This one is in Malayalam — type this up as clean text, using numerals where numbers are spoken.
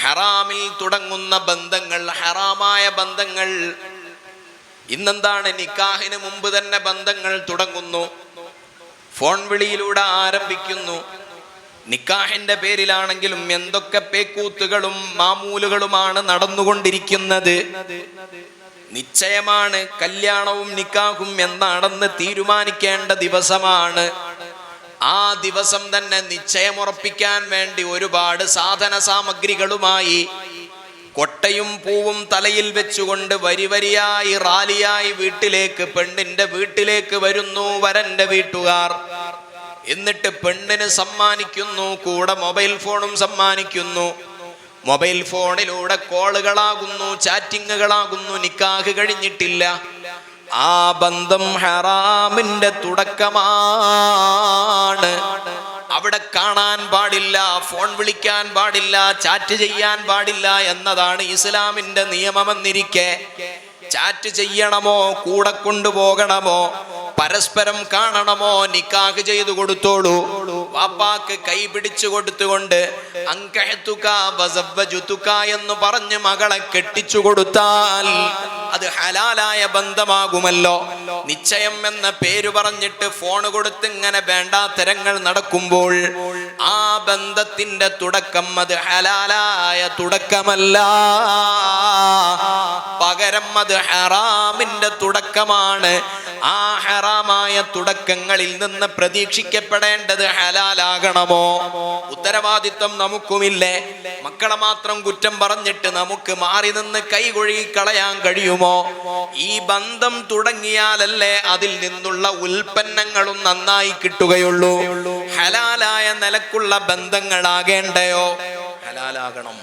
ഹറാമിൽ തുടങ്ങുന്ന ബന്ധങ്ങൾ, ഹറാമായ ബന്ധങ്ങൾ. ഇന്നെന്താണ്? നിക്കാഹിന് മുമ്പ് തന്നെ ബന്ധങ്ങൾ തുടങ്ങുന്നു, ഫോൺ വിളിയിലൂടെ ആരംഭിക്കുന്നു. നിക്കാഹിന്റെ പേരിലാണെങ്കിലും എന്തൊക്കെ പേക്കൂത്തുകളും മാമൂലുകളുമാണ് നടന്നുകൊണ്ടിരിക്കുന്നത്. നിശ്ചയമാണ്, കല്യാണവും നിക്കാഹും എന്നാണെന്ന് തീരുമാനിക്കേണ്ട ദിവസമാണ്. ആ ദിവസം തന്നെ നിശ്ചയമുറപ്പിക്കാൻ വേണ്ടി ഒരുപാട് സാധന സാമഗ്രികളുമായി കൊട്ടയും പൂവും തലയിൽ വെച്ചുകൊണ്ട് വരിവരിയായി റാലിയായി വീട്ടിലേക്ക്, പെണ്ണിന്റെ വീട്ടിലേക്ക് വരുന്നു വരന്റെ വീട്ടുകാർ. എന്നിട്ട് പെണ്ണിന് സമ്മാനിക്കുന്നു, കൂടെ മൊബൈൽ ഫോണും സമ്മാനിക്കുന്നു. മൊബൈൽ ഫോണിലൂടെ കോളുകളാകുന്നു, ചാറ്റിങ്ങുകളാകുന്നു. നിക്കാഹ് കഴിഞ്ഞിട്ടില്ല. ആ ബന്ധം ഹറാമിന്റെ തുടക്കമാണ്. അവിടെ കാണാൻ പാടില്ല, ഫോൺ വിളിക്കാൻ പാടില്ല, ചാറ്റ് ചെയ്യാൻ പാടില്ല എന്നതാണ് ഇസ്ലാമിന്റെ നിയമമെന്നിരിക്കെ ചാറ്റ് ചെയ്യണമോ, കൂടെ കൊണ്ടുപോകണമോ, പരസ്പരം കാണണമോ? നിക്കാഹ് ചെയ്തു കൊടുത്തോളൂ. വാപ്പാക്ക് കൈ പിടിച്ചു കൊടുത്തുകൊണ്ട് അൻകഹതുക വസവ്വജതുക എന്ന് പറഞ്ഞ് മകളെ കെട്ടിച്ചു കൊടുത്താൽ അത് ഹലാലായ ബന്ധമാകുമല്ലോ. നിശ്ചയം എന്ന പേര് പറഞ്ഞിട്ട് ഫോൺ കൊടുത്ത് ഇങ്ങനെ വേണ്ടാത്തരങ്ങൾ നടക്കുമ്പോൾ ആ ബന്ധത്തിന്റെ തുടക്കം അത് ഹലാലായ തുടക്കമല്ല, പകരം അത് ഹറാമിന്റെ തുടക്കമാണ്. ആ ഹറാമായ തുടക്കങ്ങളിൽ നിന്ന് പ്രതീക്ഷിക്കപ്പെടേണ്ടത് ഹലാലാകണമോ? ഉത്തരവാദിത്വം നമുക്കുമില്ലേ? മക്കളെ മാത്രം കുറ്റം പറഞ്ഞിട്ട് നമുക്ക് മാറി നിന്ന് കൈകൊഴുകി കളയാൻ കഴിയുമോ? ഈ ബന്ധം തുടങ്ങിയാലല്ലേ അതിൽ നിന്നുള്ള ഉൽപ്പന്നങ്ങളും നന്നായി കിട്ടുകയുള്ളൂ. ഹലാലായ നിലക്കുള്ള ബന്ധങ്ങളാകേണ്ടയോ? ഹലാലാകണം.